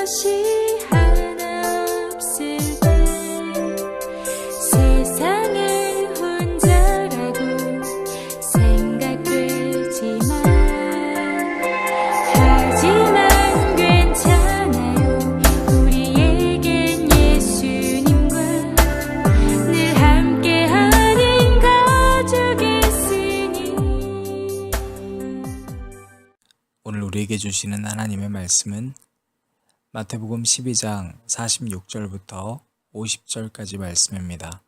것이 하나 없을 때 세상에 혼자라고 생각되지만 하지만 괜찮아요. 우리에겐 예수님과 늘 함께하는 가족이 있으니. 오늘 우리에게 주시는 하나님의 말씀은 마태복음 12장 46절부터 50절까지 말씀입니다.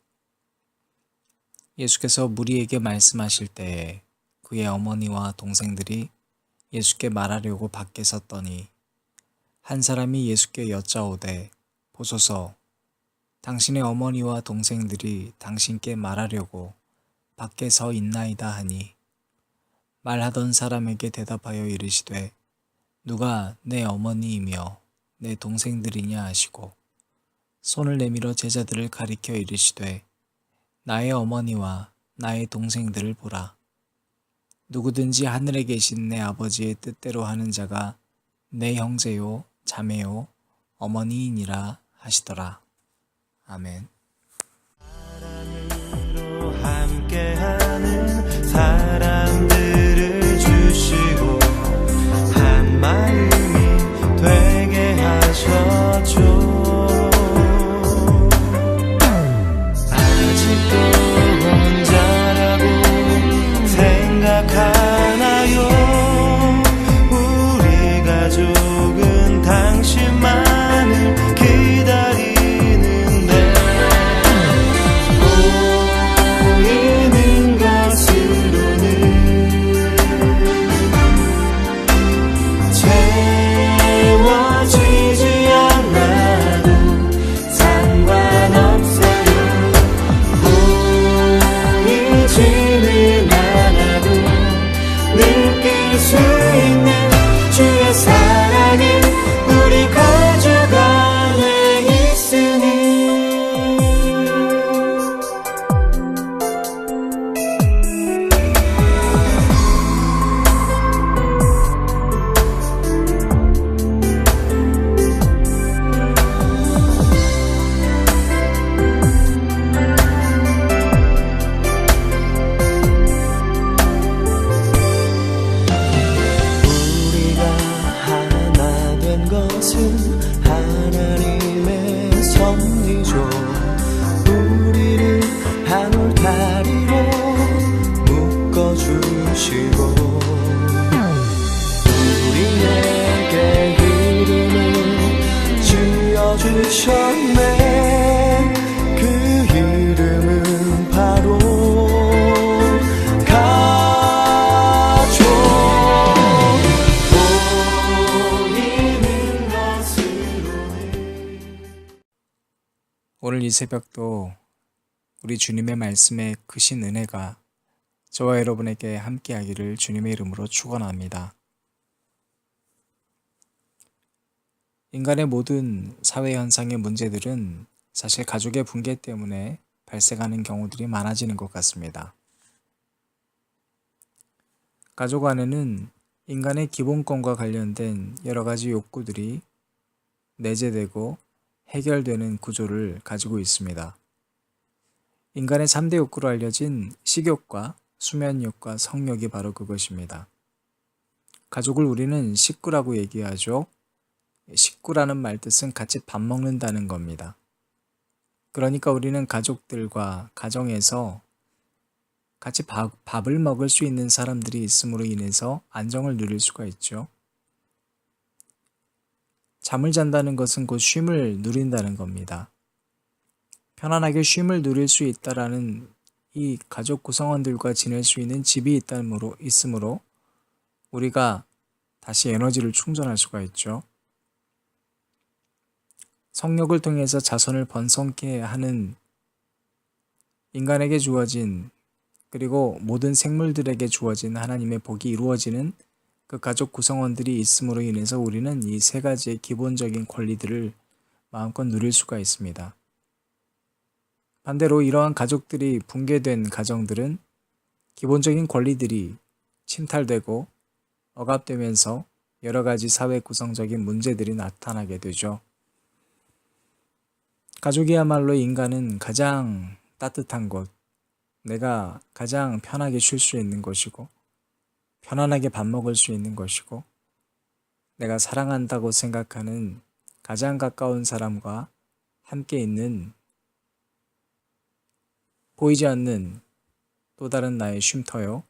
예수께서 무리에게 말씀하실 때에 그의 어머니와 동생들이 예수께 말하려고 밖에 섰더니 한 사람이 예수께 여짜오되 보소서, 당신의 어머니와 동생들이 당신께 말하려고 밖에 서 있나이다 하니, 말하던 사람에게 대답하여 이르시되 누가 내 어머니이며 내 동생들이냐 하시고 손을 내밀어 제자들을 가리켜 이르시되 나의 어머니와 나의 동생들을 보라. 누구든지 하늘에 계신 내 아버지의 뜻대로 하는 자가 내 형제요 자매요 어머니이니라 하시더라. 아멘. 사랑으로 함께하는 사람들을 주시고 한 마음이 되게 하셨죠. 아직도 혼자라고 생각하나요? 우리 가족은 당신만을 기다리는데 보이는 것으로는 채워지지 않아도 상관없어요. 보이지는 않아도 느낄 수 있는 주의 사랑이 우리 가족 안에 있으니. 우리가 하나 된 것은 하나님의 섭리죠. 우리를 한 울타리로 묶어주시고 우리에게 이름을 지어주셨네. 그 이름은 바로 가족. 보이는 것으로는 오늘 이 새벽도 우리 주님의 말씀에 크신 은혜가 저와 여러분에게 함께하기를 주님의 이름으로 축원합니다. 인간의 모든 사회 현상의 문제들은 사실 가족의 붕괴 때문에 발생하는 경우들이 많아지는 것 같습니다. 가족 안에는 인간의 기본권과 관련된 여러 가지 욕구들이 내재되고 해결되는 구조를 가지고 있습니다. 인간의 3대 욕구로 알려진 식욕과 수면욕과 성욕이 바로 그것입니다. 가족을 우리는 식구라고 얘기하죠. 식구라는 말 뜻은 같이 밥 먹는다는 겁니다. 그러니까 우리는 가족들과 가정에서 같이 밥을 먹을 수 있는 사람들이 있음으로 인해서 안정을 누릴 수가 있죠. 잠을 잔다는 것은 곧 쉼을 누린다는 겁니다. 편안하게 쉼을 누릴 수 있다라는 이 가족 구성원들과 지낼 수 있는 집이 있으므로 우리가 다시 에너지를 충전할 수가 있죠. 성욕을 통해서 자손을 번성케 하는 인간에게 주어진, 그리고 모든 생물들에게 주어진 하나님의 복이 이루어지는 그 가족 구성원들이 있음으로 인해서 우리는 이 세 가지의 기본적인 권리들을 마음껏 누릴 수가 있습니다. 반대로 이러한 가족들이 붕괴된 가정들은 기본적인 권리들이 침탈되고 억압되면서 여러 가지 사회 구성적인 문제들이 나타나게 되죠. 가족이야말로 인간은 가장 따뜻한 곳, 내가 가장 편하게 쉴 수 있는 곳이고, 편안하게 밥 먹을 수 있는 곳이고, 내가 사랑한다고 생각하는 가장 가까운 사람과 함께 있는 보이지 않는 또 다른 나의 쉼터요.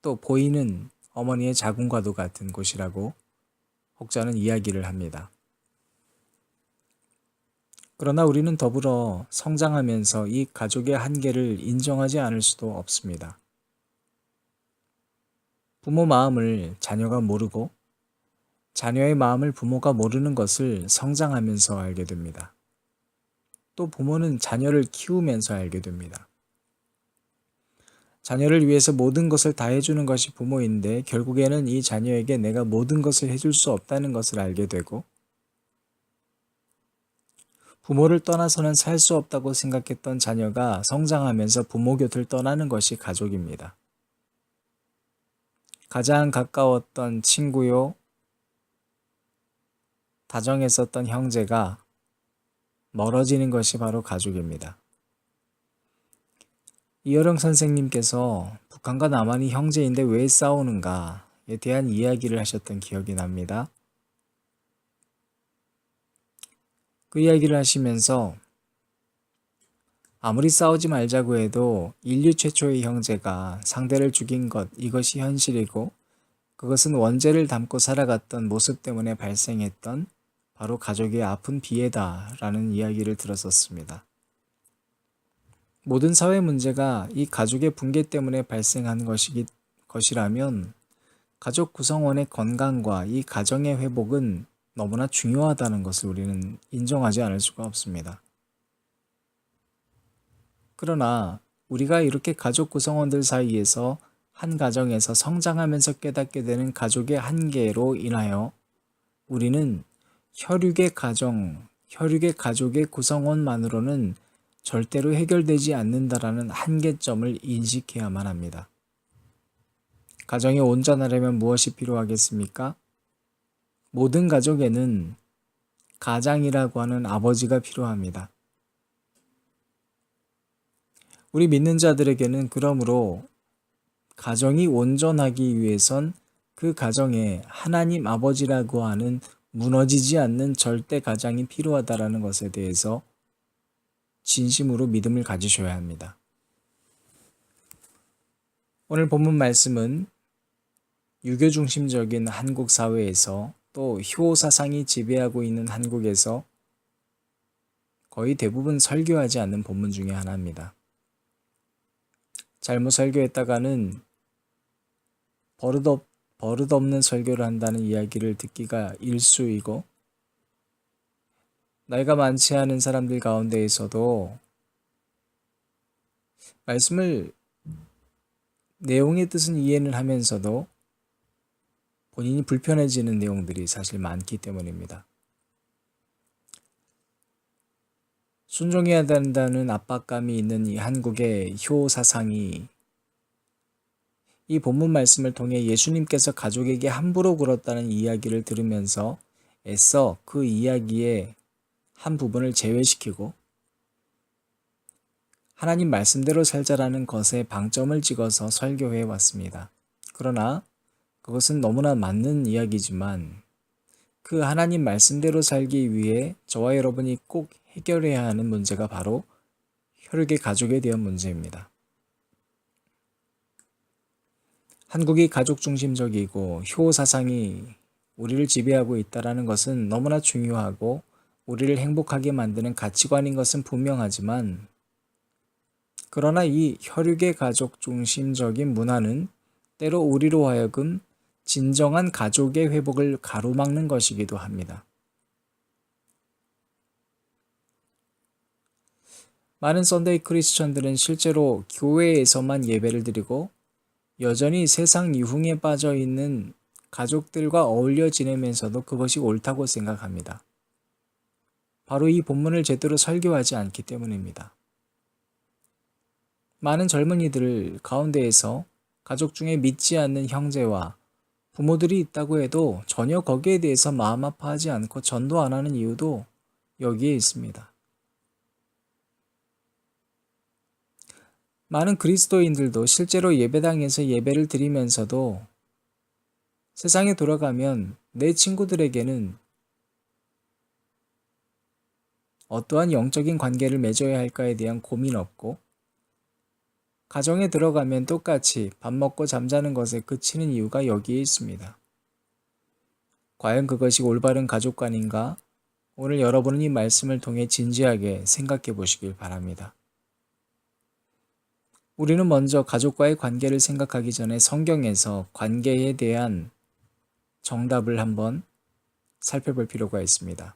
또 보이는 어머니의 자궁과도 같은 곳이라고 혹자는 이야기를 합니다. 그러나 우리는 더불어 성장하면서 이 가족의 한계를 인정하지 않을 수도 없습니다. 부모 마음을 자녀가 모르고 자녀의 마음을 부모가 모르는 것을 성장하면서 알게 됩니다. 또 부모는 자녀를 키우면서 알게 됩니다. 자녀를 위해서 모든 것을 다 해주는 것이 부모인데 결국에는 이 자녀에게 내가 모든 것을 해줄 수 없다는 것을 알게 되고 부모를 떠나서는 살 수 없다고 생각했던 자녀가 성장하면서 부모 곁을 떠나는 것이 가족입니다. 가장 가까웠던 친구요, 다정했었던 형제가 멀어지는 것이 바로 가족입니다. 이여령 선생님께서 북한과 남한이 형제인데 왜 싸우는가에 대한 이야기를 하셨던 기억이 납니다. 그 이야기를 하시면서 아무리 싸우지 말자고 해도 인류 최초의 형제가 상대를 죽인 것, 이것이 현실이고 그것은 원죄를 담고 살아갔던 모습 때문에 발생했던 바로 가족의 아픈 비애다라는 이야기를 들었었습니다. 모든 사회 문제가 이 가족의 붕괴 때문에 발생한 것이라면 가족 구성원의 건강과 이 가정의 회복은 너무나 중요하다는 것을 우리는 인정하지 않을 수가 없습니다. 그러나 우리가 이렇게 가족 구성원들 사이에서 한 가정에서 성장하면서 깨닫게 되는 가족의 한계로 인하여 우리는 혈육의 가족의 구성원만으로는 절대로 해결되지 않는다라는 한계점을 인식해야만 합니다. 가정이 온전하려면 무엇이 필요하겠습니까? 모든 가족에는 가장이라고 하는 아버지가 필요합니다. 우리 믿는 자들에게는 그러므로 가정이 온전하기 위해선 그 가정에 하나님 아버지라고 하는 무너지지 않는 절대 가장이 필요하다라는 것에 대해서 진심으로 믿음을 가지셔야 합니다. 오늘 본문 말씀은 유교 중심적인 한국 사회에서 또 효 사상이 지배하고 있는 한국에서 거의 대부분 설교하지 않는 본문 중에 하나입니다. 잘못 설교했다가는 버릇없는 설교를 한다는 이야기를 듣기가 일쑤이고 나이가 많지 않은 사람들 가운데에서도 말씀을 내용의 뜻은 이해는 하면서도 본인이 불편해지는 내용들이 사실 많기 때문입니다. 순종해야 된다는 압박감이 있는 이 한국의 효 사상이 이 본문 말씀을 통해 예수님께서 가족에게 함부로 굴었다는 이야기를 들으면서 애써 그 이야기의 한 부분을 제외시키고 하나님 말씀대로 살자라는 것에 방점을 찍어서 설교해 왔습니다. 그러나 그것은 너무나 맞는 이야기지만 그 하나님 말씀대로 살기 위해 저와 여러분이 꼭 해결해야 하는 문제가 바로 혈육의 가족에 대한 문제입니다. 한국이 가족 중심적이고 효 사상이 우리를 지배하고 있다는 것은 너무나 중요하고 우리를 행복하게 만드는 가치관인 것은 분명하지만 그러나 이 혈육의 가족 중심적인 문화는 때로 우리로 하여금 진정한 가족의 회복을 가로막는 것이기도 합니다. 많은 썬데이 크리스천들은 실제로 교회에서만 예배를 드리고 여전히 세상 유흥에 빠져 있는 가족들과 어울려 지내면서도 그것이 옳다고 생각합니다. 바로 이 본문을 제대로 설교하지 않기 때문입니다. 많은 젊은이들 가운데에서 가족 중에 믿지 않는 형제와 부모들이 있다고 해도 전혀 거기에 대해서 마음 아파하지 않고 전도 안 하는 이유도 여기에 있습니다. 많은 그리스도인들도 실제로 예배당에서 예배를 드리면서도 세상에 돌아가면 내 친구들에게는 어떠한 영적인 관계를 맺어야 할까에 대한 고민 없고, 가정에 들어가면 똑같이 밥 먹고 잠자는 것에 그치는 이유가 여기에 있습니다. 과연 그것이 올바른 가족관인가? 오늘 여러분은 이 말씀을 통해 진지하게 생각해 보시길 바랍니다. 우리는 먼저 가족과의 관계를 생각하기 전에 성경에서 관계에 대한 정답을 한번 살펴볼 필요가 있습니다.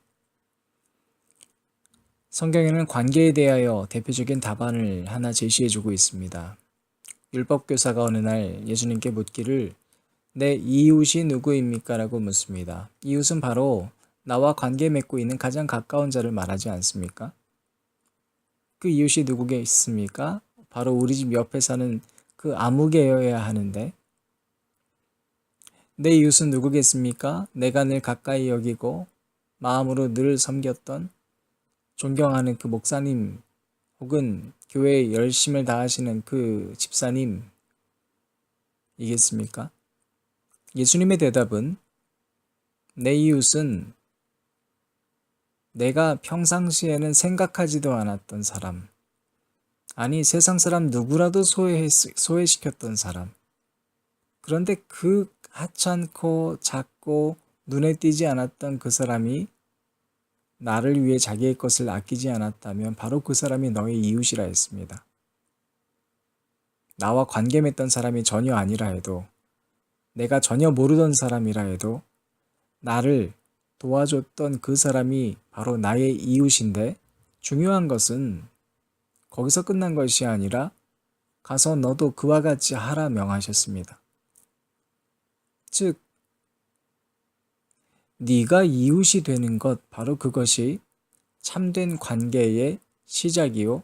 성경에는 관계에 대하여 대표적인 답안을 하나 제시해주고 있습니다. 율법교사가 어느 날 예수님께 묻기를 내 이웃이 누구입니까? 라고 묻습니다. 이웃은 바로 나와 관계 맺고 있는 가장 가까운 자를 말하지 않습니까? 그 이웃이 누구겠습니까? 바로 우리 집 옆에 사는 그 아무개여야 하는데, 내 이웃은 누구겠습니까? 내가 늘 가까이 여기고 마음으로 늘 섬겼던 존경하는 그 목사님 혹은 교회에 열심을 다하시는 그 집사님이겠습니까? 예수님의 대답은 내 이웃은 내가 평상시에는 생각하지도 않았던 사람, 아니 세상 사람 누구라도 소외시켰던 사람, 그런데 그 하찮고 작고 눈에 띄지 않았던 그 사람이 나를 위해 자기의 것을 아끼지 않았다면 바로 그 사람이 너의 이웃이라 했습니다. 나와 관계 맺던 사람이 전혀 아니라 해도, 내가 전혀 모르던 사람이라 해도 나를 도와줬던 그 사람이 바로 나의 이웃인데, 중요한 것은 거기서 끝난 것이 아니라 가서 너도 그와 같이 하라 명하셨습니다. 즉 네가 이웃이 되는 것, 바로 그것이 참된 관계의 시작이요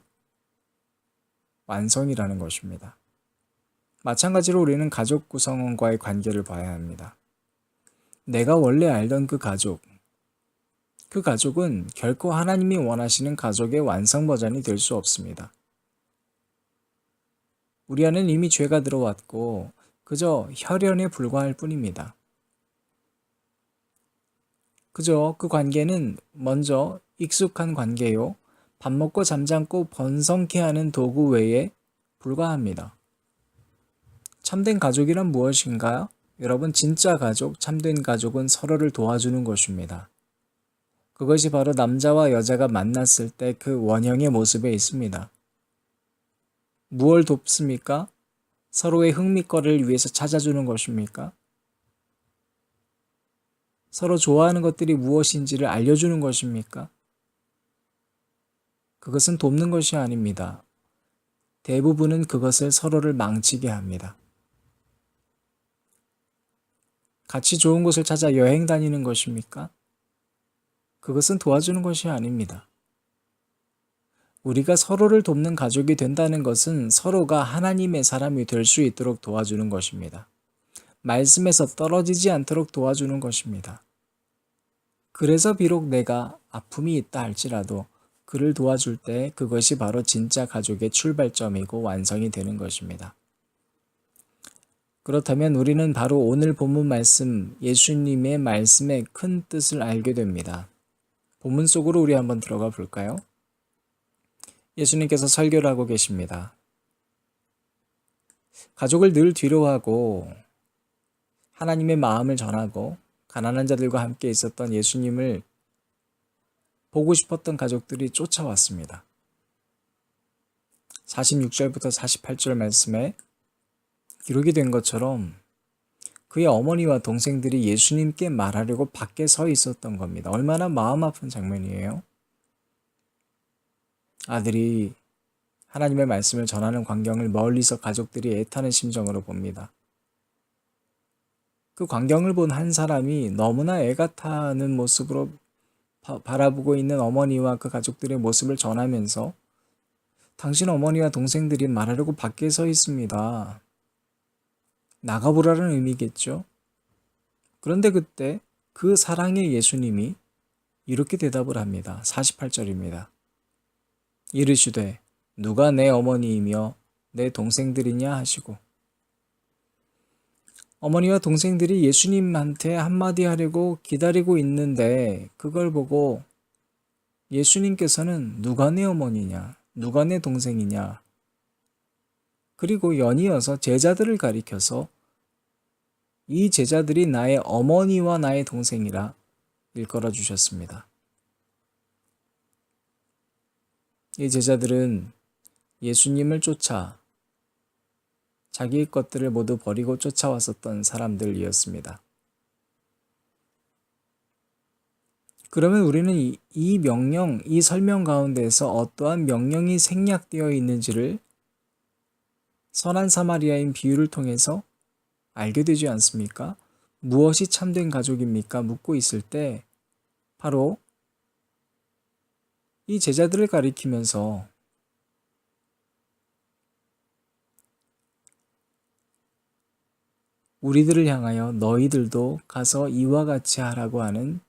완성이라는 것입니다. 마찬가지로 우리는 가족 구성원과의 관계를 봐야 합니다. 내가 원래 알던 그 가족은 결코 하나님이 원하시는 가족의 완성 버전이 될 수 없습니다. 우리 안에는 이미 죄가 들어왔고 그저 혈연에 불과할 뿐입니다. 그저 그 관계는 먼저 익숙한 관계요, 밥 먹고 잠자고 번성케 하는 도구 외에 불과합니다. 참된 가족이란 무엇인가요? 여러분, 진짜 가족, 참된 가족은 서로를 도와주는 것입니다. 그것이 바로 남자와 여자가 만났을 때 그 원형의 모습에 있습니다. 무엇을 돕습니까? 서로의 흥미거리를 위해서 찾아주는 것입니까? 서로 좋아하는 것들이 무엇인지를 알려주는 것입니까? 그것은 돕는 것이 아닙니다. 대부분은 그것을 서로를 망치게 합니다. 같이 좋은 곳을 찾아 여행 다니는 것입니까? 그것은 도와주는 것이 아닙니다. 우리가 서로를 돕는 가족이 된다는 것은 서로가 하나님의 사람이 될 수 있도록 도와주는 것입니다. 말씀에서 떨어지지 않도록 도와주는 것입니다. 그래서 비록 내가 아픔이 있다 할지라도 그를 도와줄 때 그것이 바로 진짜 가족의 출발점이고 완성이 되는 것입니다. 그렇다면 우리는 바로 오늘 본문 말씀, 예수님의 말씀의 큰 뜻을 알게 됩니다. 본문 속으로 우리 한번 들어가 볼까요? 예수님께서 설교를 하고 계십니다. 가족을 늘 뒤로하고 하나님의 마음을 전하고 가난한 자들과 함께 있었던 예수님을 보고 싶었던 가족들이 쫓아왔습니다. 46절부터 48절 말씀에 기록이 된 것처럼 그의 어머니와 동생들이 예수님께 말하려고 밖에 서 있었던 겁니다. 얼마나 마음 아픈 장면이에요. 아들이 하나님의 말씀을 전하는 광경을 멀리서 가족들이 애타는 심정으로 봅니다. 그 광경을 본 한 사람이 너무나 애가 타는 모습으로 바라보고 있는 어머니와 그 가족들의 모습을 전하면서 당신 어머니와 동생들이 말하려고 밖에 서 있습니다. 나가보라는 의미겠죠. 그런데 그때 그 사랑의 예수님이 이렇게 대답을 합니다. 48절입니다. 이르시되 누가 내 어머니이며 내 동생들이냐 하시고, 어머니와 동생들이 예수님한테 한마디 하려고 기다리고 있는데 그걸 보고 예수님께서는 누가 내 어머니냐, 누가 내 동생이냐, 그리고 연이어서 제자들을 가리켜서 이 제자들이 나의 어머니와 나의 동생이라 일컬어 주셨습니다. 이 제자들은 예수님을 쫓아 자기의 것들을 모두 버리고 쫓아왔었던 사람들이었습니다. 그러면 우리는 이 명령, 이 설명 가운데에서 어떠한 명령이 생략되어 있는지를 선한 사마리아인 비유를 통해서 알게 되지 않습니까? 무엇이 참된 가족입니까? 묻고 있을 때 바로 이 제자들을 가리키면서 우리들을 향하여 너희들도 가서 이와 같이 하라고 하는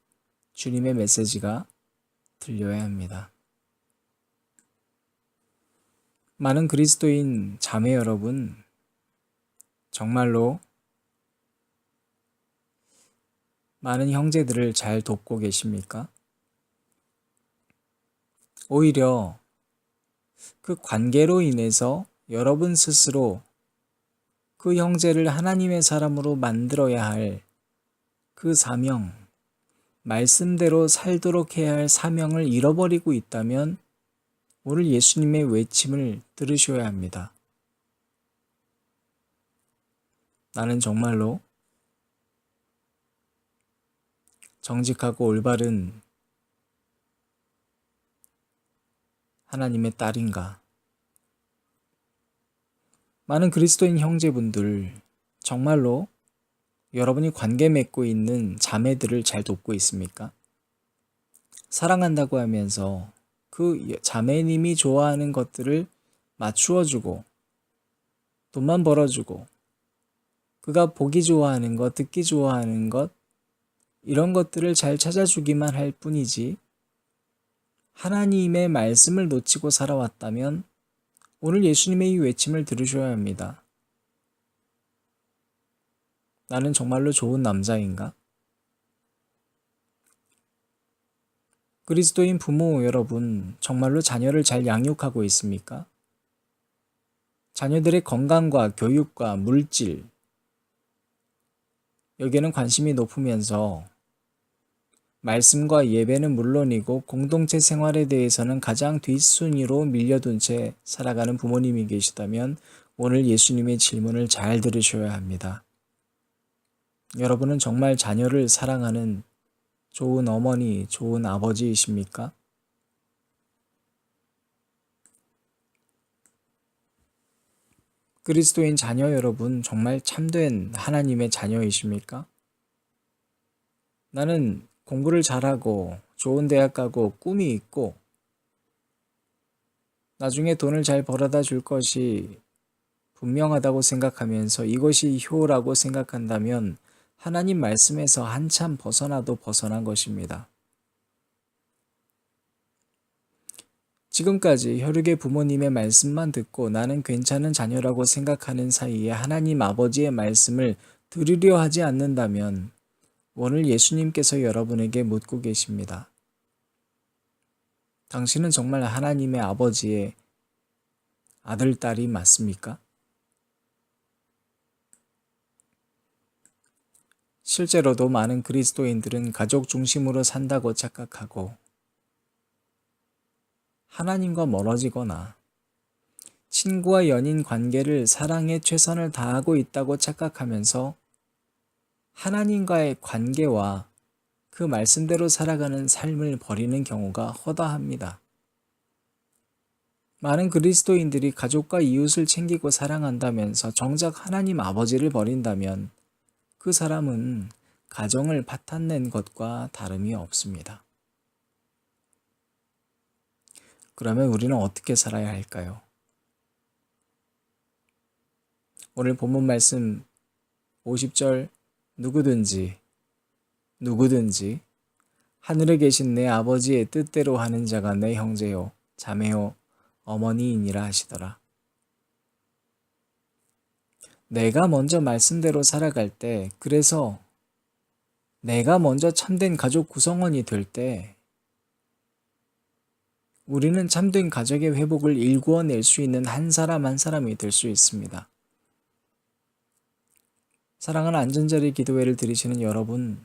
주님의 메시지가 들려야 합니다. 많은 그리스도인 자매 여러분, 정말로 많은 형제들을 잘 돕고 계십니까? 오히려 그 관계로 인해서 여러분 스스로 그 형제를 하나님의 사람으로 만들어야 할 그 사명, 말씀대로 살도록 해야 할 사명을 잃어버리고 있다면 오늘 예수님의 외침을 들으셔야 합니다. 나는 정말로 정직하고 올바른 하나님의 딸인가? 많은 그리스도인 형제분들, 정말로 여러분이 관계 맺고 있는 자매들을 잘 돕고 있습니까? 사랑한다고 하면서 그 자매님이 좋아하는 것들을 맞추어주고 돈만 벌어주고 그가 보기 좋아하는 것, 듣기 좋아하는 것, 이런 것들을 잘 찾아주기만 할 뿐이지 하나님의 말씀을 놓치고 살아왔다면 오늘 예수님의 이 외침을 들으셔야 합니다. 나는 정말로 좋은 남자인가? 그리스도인 부모 여러분, 정말로 자녀를 잘 양육하고 있습니까? 자녀들의 건강과 교육과 물질, 여기에는 관심이 높으면서 말씀과 예배는 물론이고 공동체 생활에 대해서는 가장 뒷순위로 밀려둔 채 살아가는 부모님이 계시다면 오늘 예수님의 질문을 잘 들으셔야 합니다. 여러분은 정말 자녀를 사랑하는 좋은 어머니, 좋은 아버지이십니까? 그리스도인 자녀 여러분, 정말 참된 하나님의 자녀이십니까? 나는 공부를 잘하고 좋은 대학 가고 꿈이 있고 나중에 돈을 잘 벌어다 줄 것이 분명하다고 생각하면서 이것이 효라고 생각한다면 하나님 말씀에서 한참 벗어나도 벗어난 것입니다. 지금까지 혈육의 부모님의 말씀만 듣고 나는 괜찮은 자녀라고 생각하는 사이에 하나님 아버지의 말씀을 들으려 하지 않는다면 오늘 예수님께서 여러분에게 묻고 계십니다. 당신은 정말 하나님의 아버지의 아들, 딸이 맞습니까? 실제로도 많은 그리스도인들은 가족 중심으로 산다고 착각하고 하나님과 멀어지거나 친구와 연인 관계를 사랑에 최선을 다하고 있다고 착각하면서 하나님과의 관계와 그 말씀대로 살아가는 삶을 버리는 경우가 허다합니다. 많은 그리스도인들이 가족과 이웃을 챙기고 사랑한다면서 정작 하나님 아버지를 버린다면 그 사람은 가정을 파탄낸 것과 다름이 없습니다. 그러면 우리는 어떻게 살아야 할까요? 오늘 본문 말씀 50절 누구든지 누구든지 하늘에 계신 내 아버지의 뜻대로 하는 자가 내 형제요, 자매요, 어머니이니라 하시더라. 내가 먼저 말씀대로 살아갈 때, 그래서 내가 먼저 참된 가족 구성원이 될 때, 우리는 참된 가족의 회복을 일구어낼 수 있는 한 사람 한 사람이 될 수 있습니다. 사랑하는 안전자리 기도회를 들으시는 여러분,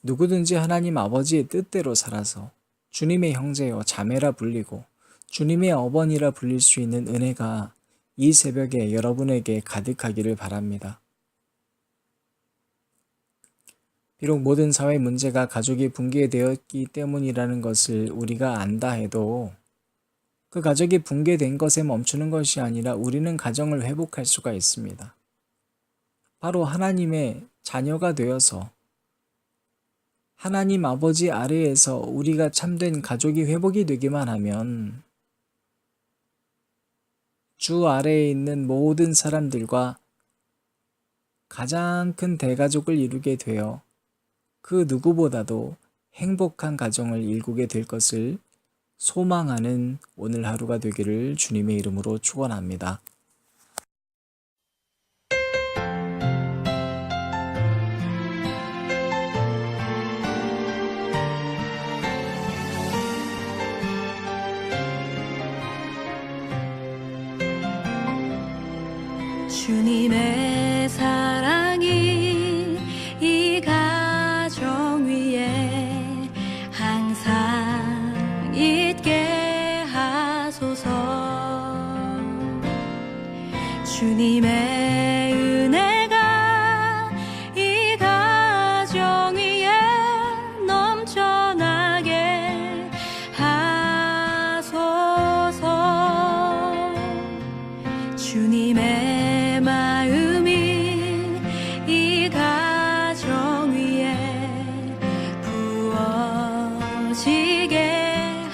누구든지 하나님 아버지의 뜻대로 살아서 주님의 형제요, 자매라 불리고 주님의 어머니라 불릴 수 있는 은혜가 이 새벽에 여러분에게 가득하기를 바랍니다. 비록 모든 사회 문제가 가족이 붕괴되었기 때문이라는 것을 우리가 안다 해도 그 가족이 붕괴된 것에 멈추는 것이 아니라 우리는 가정을 회복할 수가 있습니다. 바로 하나님의 자녀가 되어서 하나님 아버지 아래에서 우리가 참된 가족이 회복이 되기만 하면 주 아래에 있는 모든 사람들과 가장 큰 대가족을 이루게 되어 그 누구보다도 행복한 가정을 일구게 될 것을 소망하는 오늘 하루가 되기를 주님의 이름으로 축원합니다. 주님의 사랑이 이 가정 위에 항상 있게 하소서. 주님의 은혜가 이 가정 위에 넘쳐나게 하소서. 주님의 마음이 이 가정 위에 부어지게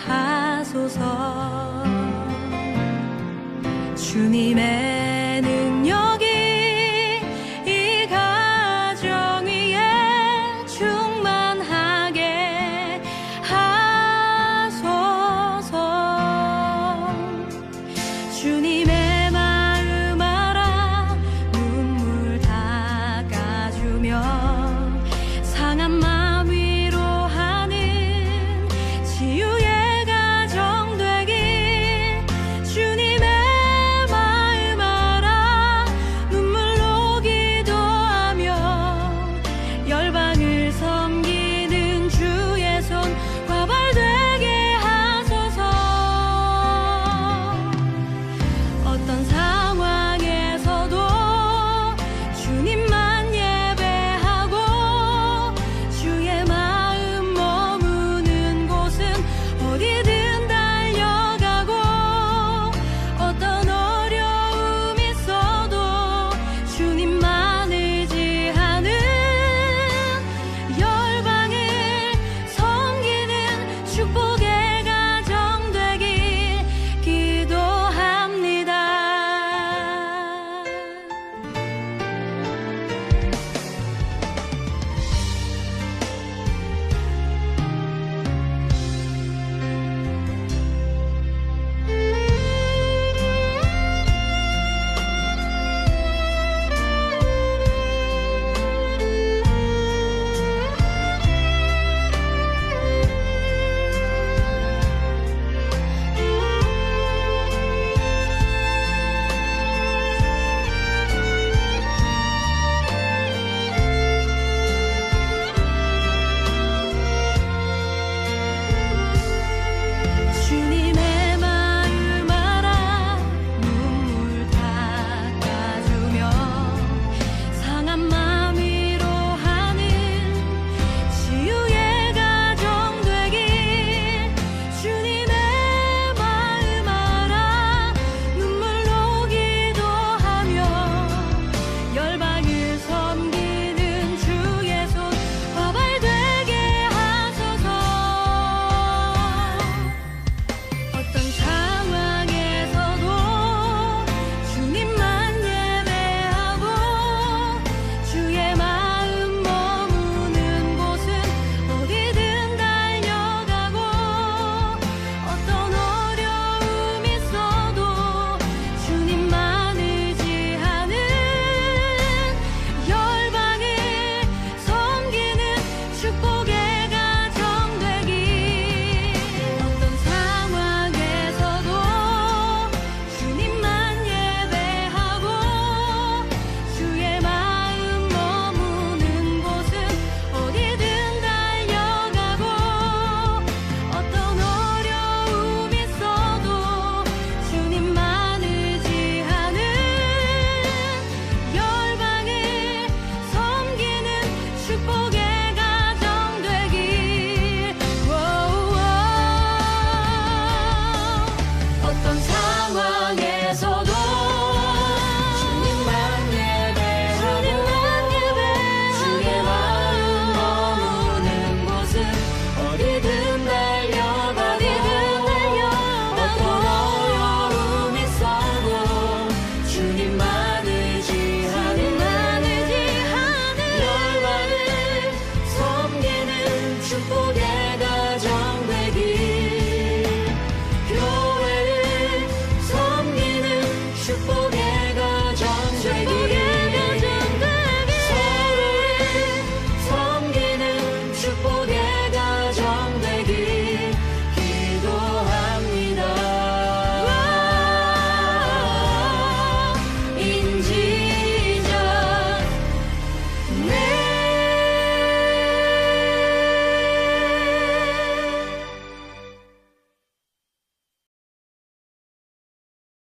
하소서. 주님의